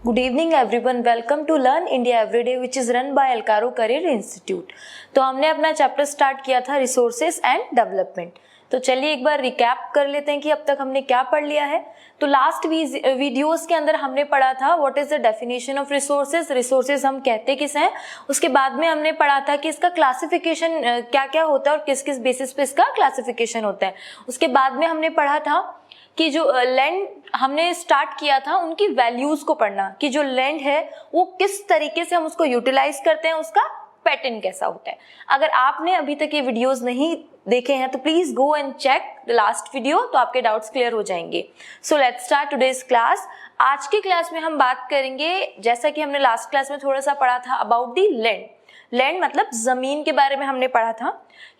Good evening everyone, welcome to Learn India Everyday which is run by Alcaro Career Institute। तो हमने अपना chapter start किया था resources and development. तो चलिए एक बार रिकैप कर लेते हैं कि अब तक हमने क्या पढ़ लिया है। तो लास्ट वीडियोस के अंदर हमने पढ़ा था what is the definition of resources, resources हम कहते किस हैं। उसके बाद में हमने पढ़ा था कि इसका क्लासिफिकेशन क्या क्या होता है और किस किस बेसिस पे इसका क्लासिफिकेशन होता है। उसके बाद में हमने पढ़ा था कि जो लैंड हमने स्टार्ट किया था उनकी वैल्यूज को पढ़ना, कि जो लैंड है वो किस तरीके से हम उसको यूटिलाइज करते हैं, उसका पैटर्न कैसा होता है। अगर आपने अभी तक ये वीडियोस नहीं देखे हैं तो please go and check the last video, तो आपके डाउट्स क्लियर हो जाएंगे। So let's start today's class. आज की क्लास में हम बात करेंगे, जैसा कि हमने लास्ट क्लास में थोड़ा सा पढ़ा था, अबाउट दी लैंड। लैंड मतलब जमीन के बारे में हमने पढ़ा था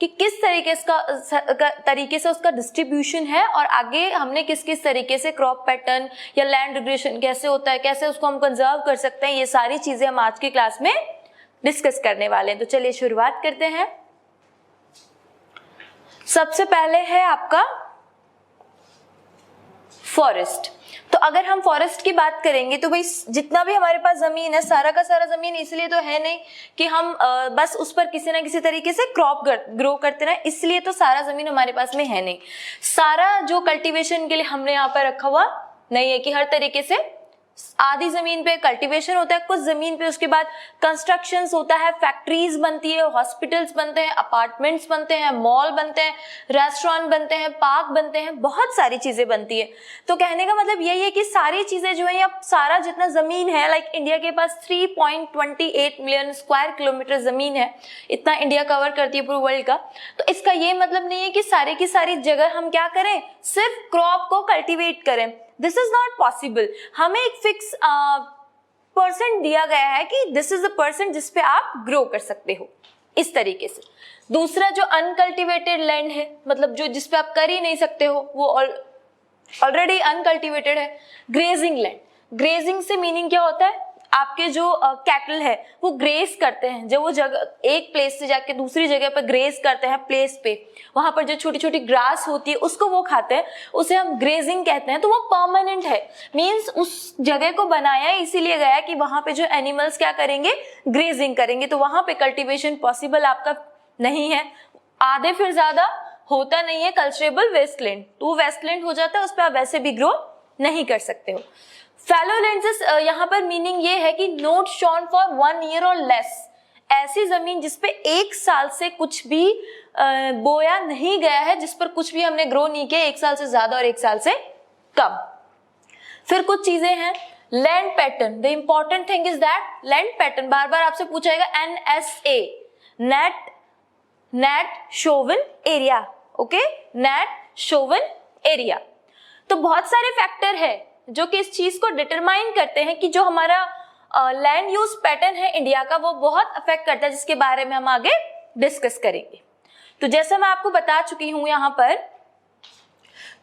कि किस तरीके से उसका डिस्ट्रीब्यूशन है, और आगे हमने किस किस तरीके से क्रॉप पैटर्न या लैंड रिग्रेशन कैसे होता है, कैसे उसको हम कंजर्व कर सकते हैं, ये सारी चीजें हम आज की क्लास में डिस्कस करने वाले हैं। तो चलिए शुरुआत करते हैं। सबसे पहले है आपका फॉरेस्ट। तो अगर हम फॉरेस्ट की बात करेंगे तो भाई जितना भी हमारे पास जमीन है, सारा का सारा जमीन इसलिए तो है नहीं कि हम बस उस पर किसी ना किसी तरीके से क्रॉप ग्रो करते रहे, इसलिए तो सारा जमीन हमारे पास में है नहीं। सारा जो कल्टीवेशन के लिए हमने यहाँ पर रखा हुआ नहीं है कि हर तरीके से आधी जमीन पे कल्टीवेशन होता है, कुछ जमीन पे उसके बाद कंस्ट्रक्शंस होता है, फैक्ट्रीज बनती है, हॉस्पिटल्स बनते हैं, अपार्टमेंट्स बनते हैं, मॉल बनते हैं, रेस्टोरेंट बनते हैं, पार्क बनते हैं, बहुत सारी चीजें बनती है। तो कहने का मतलब यही है कि सारी चीजें जो है, या सारा जितना जमीन है, लाइक इंडिया के पास 3.28 मिलियन स्क्वायर किलोमीटर जमीन है, इतना इंडिया कवर करती है पूरे वर्ल्ड का। तो इसका ये मतलब नहीं है कि सारी की सारी जगह हम क्या करें, सिर्फ क्रॉप को कल्टीवेट करें। This is not possible. हमें एक फिक्स परसेंट दिया गया है कि दिस इज द परसेंट जिसपे आप ग्रो कर सकते हो, इस तरीके से। दूसरा जो अनकल्टिवेटेड लैंड है, मतलब जो जिसपे आप कर ही नहीं सकते हो, वो ऑलरेडी अनकल्टिवेटेड है। ग्रेजिंग लैंड, ग्रेजिंग से मीनिंग क्या होता है, आपके जो कैटल है वो ग्रेज करते हैं, जब वो जगह एक प्लेस से जाके दूसरी जगह पर ग्रेज करते हैं, प्लेस पे वहां पर जो छोटी छोटी ग्रास होती है उसको वो खाते हैं, उसे हम ग्रेजिंग कहते हैं। तो वो परमानेंट है, मींस उस जगह को बनाया इसीलिए गया कि वहां पे जो एनिमल्स क्या करेंगे, ग्रेजिंग करेंगे। तो वहां पे कल्टीवेशन पॉसिबल आपका नहीं है। आधे फिर ज्यादा होता नहीं है कल्चरेबल वेस्टलैंड, तो वेस्टलैंड हो जाता है, उस पर आप वैसे भी ग्रो नहीं कर सकते हो। फैलो लैंड्स यहाँ पर मीनिंग ये है कि नोट शोन फॉर 1 ईयर और लेस, ऐसी जमीन जिसपे 1 साल से कुछ भी बोया नहीं गया है, जिस पर कुछ भी हमने ग्रो नहीं किया 1 साल से ज्यादा और 1 साल से कम। फिर कुछ चीजें हैं, land pattern. The important thing is that land pattern बार बार आपसे पूछा जाएगा, NSA, net sown area, okay, net sown area. तो बहुत सारे फैक्टर है जो कि इस चीज को डिटरमाइन करते हैं कि जो हमारा लैंड यूज पैटर्न है इंडिया का, वो बहुत अफेक्ट करता है, जिसके बारे में हम आगे डिस्कस करेंगे। तो जैसे मैं आपको बता चुकी हूं, यहाँ पर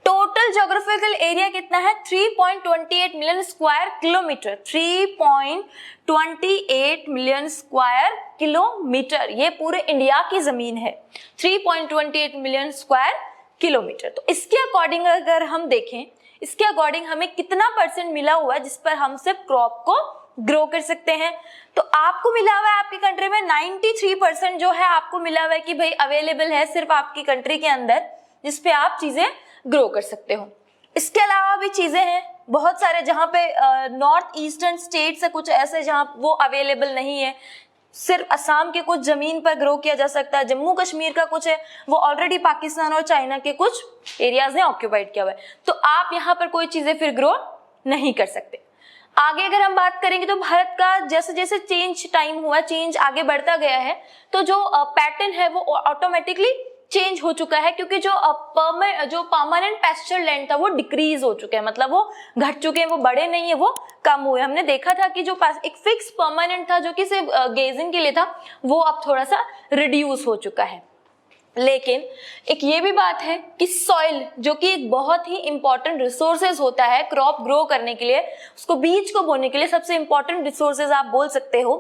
टोटल ज्योग्राफिकल एरिया कितना है, 3.28 million square kilometre. 3.28 million square kilometre, ये पूरे इंडिया की जमीन है, 3.28 मिलियन स्क्वायर किलोमीटर। तो इसके अकॉर्डिंग अगर हम देखें, इसके अकॉर्डिंग हमें कितना परसेंट मिला हुआ है जिस पर हम सिर्फ क्रॉप को ग्रो कर सकते हैं। तो आपको मिला हुआ है आपकी कंट्री में 93% जो है आपको मिला हुआ है कि भाई अवेलेबल है सिर्फ आपकी कंट्री के अंदर, जिस पे आप चीजें ग्रो कर सकते हो। इसके अलावा भी चीजें हैं बहुत सारे, जहाँ पे नॉर्थ ईस्टर्न स्टेट्स है कुछ ऐसे जहाँ वो अवेलेबल नहीं है, सिर्फ असम के कुछ जमीन पर ग्रो किया जा सकता है। जम्मू कश्मीर का कुछ है, वो ऑलरेडी पाकिस्तान और चाइना के कुछ एरियाज ने ऑक्यूपाइड किया हुआ है, तो आप यहाँ पर कोई चीजें फिर ग्रो नहीं कर सकते। आगे अगर हम बात करेंगे तो भारत का जैसे जैसे चेंज टाइम हुआ, चेंज आगे बढ़ता गया है, तो जो पैटर्न है वो ऑटोमेटिकली चेंज हो चुका है, क्योंकि जो परमानेंट पैस्चर लैंड था वो डिक्रीज हो चुके हैं, मतलब वो घट चुके हैं, वो बड़े नहीं है, वो कम हुए। हमने देखा था कि जो एक फिक्स परमानेंट था जो कि सिर्फ गेजिंग के लिए था, वो अब थोड़ा सा रिड्यूस हो चुका है। लेकिन एक ये भी बात है कि सॉइल, जो कि एक बहुत ही इंपॉर्टेंट रिसोर्सेज होता है क्रॉप ग्रो करने के लिए, उसको बीज को बोने के लिए सबसे इंपॉर्टेंट रिसोर्सेज आप बोल सकते हो।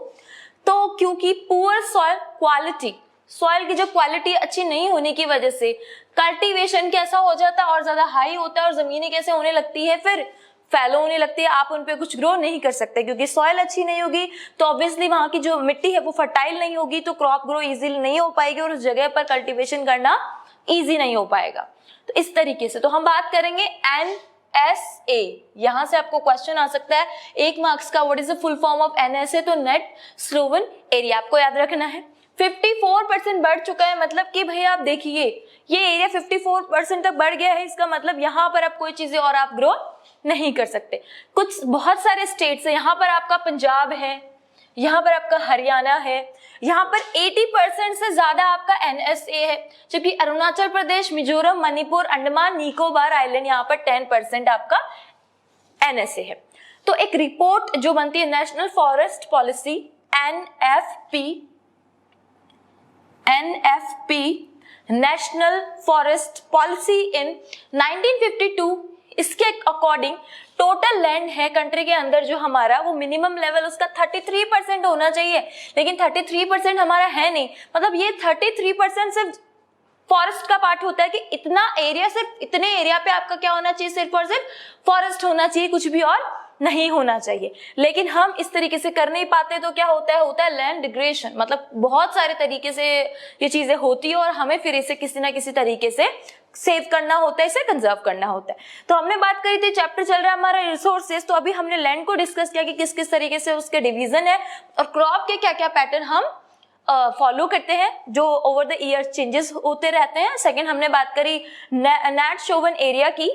तो क्योंकि पुअर सॉइल क्वालिटी, सॉइल की जो क्वालिटी अच्छी नहीं होने की वजह से कल्टीवेशन कैसा हो जाता है और ज्यादा हाई होता है और जमीनें कैसे होने लगती है, फिर फैलो होने लगती है, आप उन पे कुछ ग्रो नहीं कर सकते क्योंकि सॉइल अच्छी नहीं होगी, तो ऑब्वियसली वहां की जो मिट्टी है वो फर्टाइल नहीं होगी, तो क्रॉप ग्रो इजीली नहीं हो पाएगी और उस जगह पर कल्टीवेशन करना इजी नहीं हो पाएगा। तो इस तरीके से तो हम बात करेंगे NSA, यहां से आपको क्वेश्चन आ सकता है 1 मार्क्स का, what is the full form of NSA, तो नेट स्लोवन एरिया आपको याद रखना है। 54% बढ़ चुका है, मतलब कि भैया आप देखिए ये एरिया 54% तक बढ़ गया है, इसका मतलब यहाँ पर आप कोई चीजें और आप ग्रो नहीं कर सकते। कुछ बहुत सारे स्टेट्स है, यहाँ पर आपका पंजाब है, यहाँ पर आपका हरियाणा है, यहाँ पर 80% से ज्यादा आपका NSA है, जबकि अरुणाचल प्रदेश, मिजोरम, मणिपुर, अंडमान निकोबार आइलैंड यहाँ पर 10% आपका NSA है। तो एक रिपोर्ट जो बनती है national forest policy NFP national forest policy in 1952, इसके अकॉर्डिंग टोटल लैंड है कंट्री के अंदर जो हमारा, वो मिनिमम लेवल उसका 33% होना चाहिए, लेकिन 33% हमारा है नहीं। मतलब ये 33% सिर्फ फॉरेस्ट का पार्ट होता है कि इतना एरिया, सिर्फ इतने एरिया पे आपका क्या होना चाहिए, सिर्फ और सिर्फ फॉरेस्ट होना चाहिए, कुछ भी और नहीं होना चाहिए। लेकिन हम इस तरीके से कर नहीं पाते, तो क्या होता है लैंड डिग्रेडेशन। मतलब बहुत सारे तरीके से ये चीजें होती है और हमें फिर इसे किसी ना किसी तरीके से सेव करना होता है, इसे कंजर्व करना होता है। तो हमने बात करी थी, चैप्टर चल रहा है हमारा रिसोर्सेज, तो अभी हमने लैंड को डिस्कस किया कि किस किस तरीके से उसके डिवीजन है और क्रॉप के क्या क्या पैटर्न हम फॉलो करते हैं जो ओवर द ईयर चेंजेस होते रहते हैं। सेकंड हमने बात करी नेट शोवन एरिया की।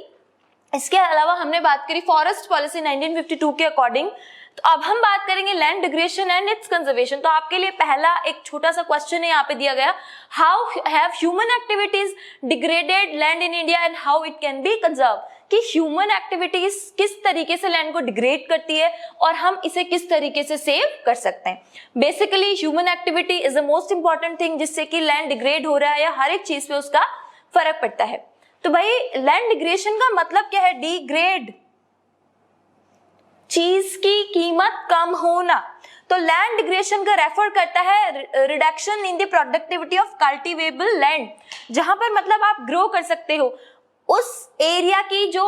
इसके अलावा हमने बात करी फॉरेस्ट पॉलिसी 1952 के अकॉर्डिंग। तो अब हम बात करेंगे land degradation and it's conservation. तो आपके लिए पहला एक छोटा सा क्वेश्चन है यहाँ पे दिया गया, how have human activities degraded land in India and how it can be conserve, कि ह्यूमन एक्टिविटीज किस तरीके से लैंड को डिग्रेड करती है और हम इसे किस तरीके से सेव कर सकते हैं। Basically human activity is the most important thing जिससे कि लैंड डिग्रेड हो रहा है या हर एक चीज पे उसका फर्क पड़ता है। तो भाई लैंड डिग्रेडेशन का मतलब क्या है, डिग्रेड, चीज की कीमत कम होना। तो लैंड डिग्रेडेशन का रेफर करता है reduction in the productivity of cultivable land, जहां पर मतलब आप ग्रो कर सकते हो उस एरिया की जो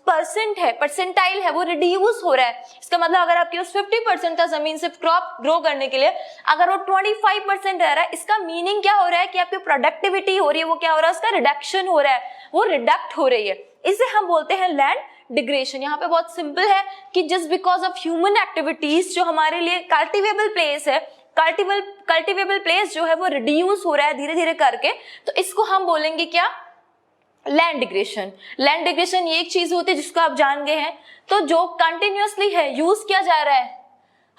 परसेंटाइल है वो रिड्यूस हो रहा है। इसका मतलब अगर आपके पास 50% था जमीन सिर्फ क्रॉप ग्रो करने के लिए, अगर वो 25% रह रहा है, इसका मीनिंग क्या हो रहा है कि आपकी प्रोडक्टिविटी हो रही है वो क्या हो रहा है, उसका रिडक्शन हो रहा है, वो रिडक्ट हो रही है। इसे हम बोलते हैं लैंड डिग्रेडेशन। यहाँ पे बहुत सिंपल है कि just because of human activities जो हमारे लिए कल्टीवेबल प्लेस है, कल्टीवेबल प्लेस जो है वो रिड्यूस हो रहा है धीरे धीरे करके, तो इसको हम बोलेंगे क्या, लैंड डिग्रेडेशन। लैंड डिग्रेडेशन ये एक चीज होती है जिसको आप जान गए हैं। तो जो कंटिन्यूअसली है यूज किया जा रहा है,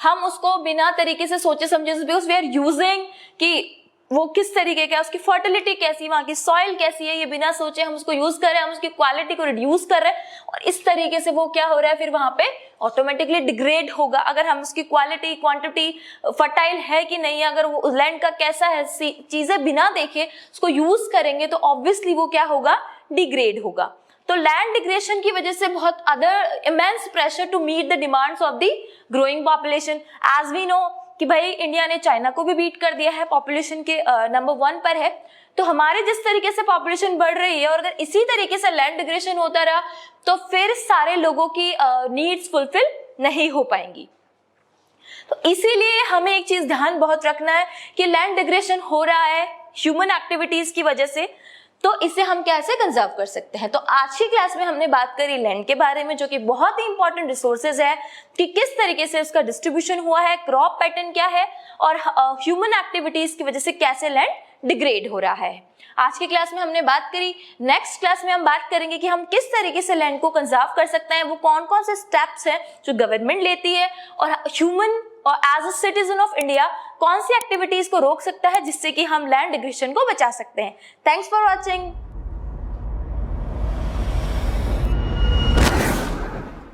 हम उसको बिना तरीके से सोचे समझे, बिकॉज वी आर यूजिंग कि वो किस तरीके का, उसकी फर्टिलिटी कैसी, वहां की सॉइल कैसी है, ये बिना सोचे हम उसको यूज कर रहे हैं, हम उसकी क्वालिटी को रिड्यूस कर रहे हैं और इस तरीके से वो क्या हो रहा है, फिर वहां पे ऑटोमेटिकली डिग्रेड होगा। अगर हम उसकी क्वालिटी, क्वांटिटी, फर्टाइल है कि नहीं, अगर वो लैंड का कैसा है, चीजें बिना देखे उसको यूज करेंगे तो ऑब्वियसली वो क्या होगा, डिग्रेड होगा। तो लैंड डिग्रेडेशन की वजह से बहुत other immense pressure to meet the demands of the growing population. As we know कि भाई इंडिया ने चाइना को भी बीट कर दिया है, पॉपुलेशन के नंबर 1 पर है। तो हमारे जिस तरीके से पॉपुलेशन बढ़ रही है और अगर इसी तरीके से लैंड डिग्रेडेशन होता रहा तो फिर सारे लोगों की नीड्स फुलफिल नहीं हो पाएंगी। तो इसीलिए हमें एक चीज ध्यान बहुत रखना है कि लैंड डिग्रेडेशन हो रहा है ह्यूमन एक्टिविटीज की वजह से, तो इसे हम कैसे कंजर्व कर सकते हैं। तो आज की क्लास में हमने बात करी लैंड के बारे में, जो कि बहुत ही इंपॉर्टेंट रिसोर्सेज है, कि किस तरीके से उसका डिस्ट्रीब्यूशन हुआ है, क्रॉप पैटर्न क्या है और ह्यूमन एक्टिविटीज की वजह से कैसे लैंड डिग्रेड हो रहा है। आज की क्लास में हमने बात करी। नेक्स्ट क्लास में हम बात करेंगे कि हम किस तरीके से लैंड को कंजर्व कर सकते हैं, वो कौन कौन से स्टेप्स हैं जो गवर्नमेंट लेती है और ह्यूमन और as a citizen of India कौन सी एक्टिविटीज को रोक सकता है जिससे कि हम लैंड डिग्रेडेशन को बचा सकते हैं। Thanks for watching.